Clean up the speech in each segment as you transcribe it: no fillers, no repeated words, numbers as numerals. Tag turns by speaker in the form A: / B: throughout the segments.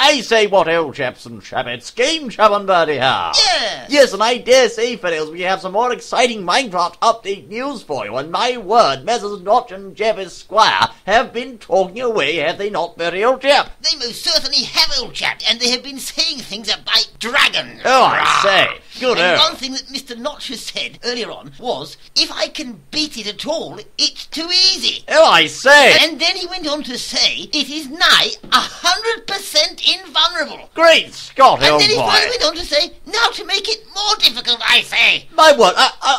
A: I say what, old chaps and chappets, GameChap and Bertie here.
B: Yeah.
A: Yes, and I dare say, fellows, we have some more exciting Minecraft update news for you, and my word, Messrs. Notch and Jeb Esquire have been talking away, have they not, Bertie, old chap?
B: They most certainly have, old chap, and they have been saying things about dragons.
A: Oh, I say. Good.
B: And one thing that Mr. Notch has said earlier on was, if I can beat it at all, it's too easy.
A: Oh, I say.
B: And then he went on to say, it is nigh 100% invulnerable.
A: Great Scott,
B: And
A: old
B: then he
A: boy.
B: went on to say, now to make it more difficult, I say.
A: My word,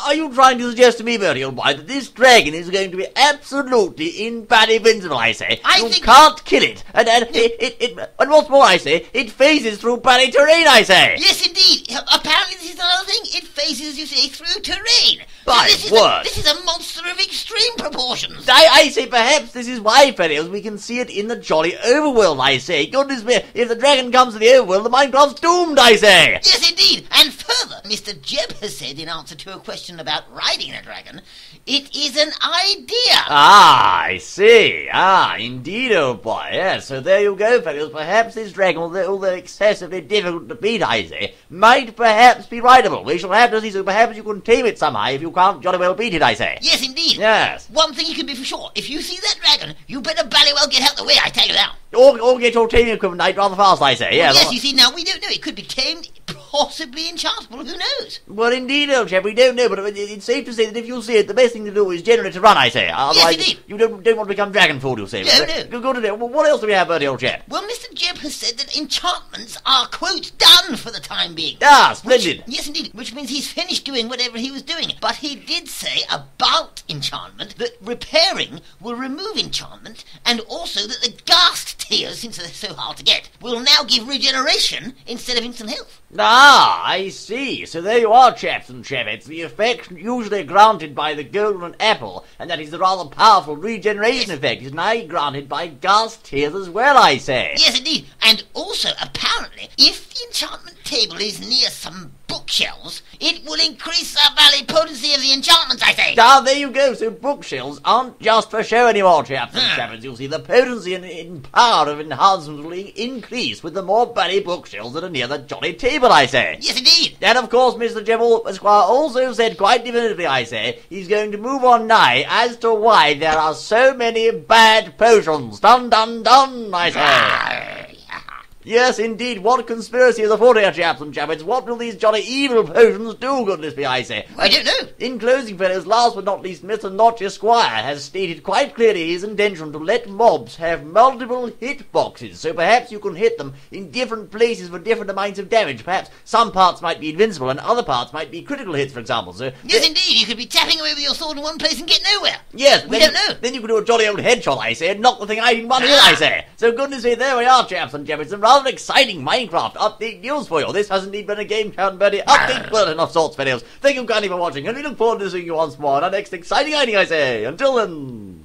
A: are you trying to suggest to me, Bertie, old boy, that this dragon is going to be absolutely invincible, I say?
B: I
A: you
B: think-
A: can't kill it. And what's more, I say, it phases through bad terrain, I say.
B: Yes, indeed. Apparently this is another thing. It phases, as you say, through terrain.
A: By word.
B: This is a monster of extreme proportions.
A: I say perhaps this is why, fellows, we can see it in the jolly overworld, I say. Goodness me, if the dragon comes to the overworld, the Minecraft's doomed, I say.
B: Yes, indeed. And further, Mr. Jeb has said, in answer to a question about riding a dragon, it is an idea.
A: Ah, I see. Ah, indeed, old boy. Yes, so there you go, fellows. Perhaps this dragon, although excessively difficult to beat, I say, might perhaps be rideable. We shall have to see, so perhaps you can tame it somehow if you can't jolly well beat it, I say.
B: Yes, indeed.
A: Yes.
B: One thing you can be for sure. If you see that dragon, you better bally well get out the way, I tell you now.
A: Or get your taming equipment out rather fast, I say. Yes.
B: Yes, you see, now we don't know. It could be tamed, possibly enchantable. Who knows?
A: Well, indeed, old chap, we don't know, but it's safe to say that if you see it, the best thing to do is generate a run, I say. Otherwise,
B: indeed.
A: you don't want to become dragon food, you say.
B: No.
A: Good to know. Well, what else do we have, Bertie, old chap?
B: Well, Mr. Jeb has said that enchantments are, quote, done for the time being.
A: Ah, splendid.
B: Yes, indeed, which means he's finished doing whatever he was doing. But he did say about enchantment that repairing will remove enchantment, and also that the ghast tears, since they're so hard to get, will now give regeneration instead of instant health.
A: Ah, I see. So there you are, chaps and chappets. The effect usually granted by the golden apple, and that is the rather powerful regeneration effect, is now granted by ghast tears as well, I say.
B: Yes, indeed. And also, apparently, if the enchantment table is near some bookshelves, it will increase the valley potency of the enchantments, I say.
A: Ah, there you go. So bookshelves aren't just for show anymore, chaps and chappets. You'll see the potency and power of enhancements will increase with the more valley bookshelves that are near the jolly table, I say.
B: Yes, indeed.
A: And of course, Mr. Jebble Esquire also said quite definitively, I say, he's going to move on now as to why there are so many bad potions. Dun dun dun, I say. Yes, indeed, what conspiracy is afoot here, chaps and chappets? What will these jolly evil potions do, goodness me, I say?
B: I don't know.
A: In closing, fellows, last but not least, Mr. Notch Esquire has stated quite clearly his intention to let mobs have multiple hitboxes, so perhaps you can hit them in different places for different amounts of damage. Perhaps some parts might be invincible and other parts might be critical hits, for example. So
B: Yes, indeed. You could be tapping away with your sword in one place and get nowhere.
A: yes,
B: We
A: then,
B: don't know.
A: Then you can do a jolly old headshot, I say, and knock the thing out in one hit, I say. So goodness me, there we are, chaps and chappets, some rather exciting Minecraft update news for you. This has indeed been a GameChap and Bertie update bulletin of sorts, videos. Thank you kindly for watching, and we look forward to seeing you once more on our next exciting outing, I say. Until then...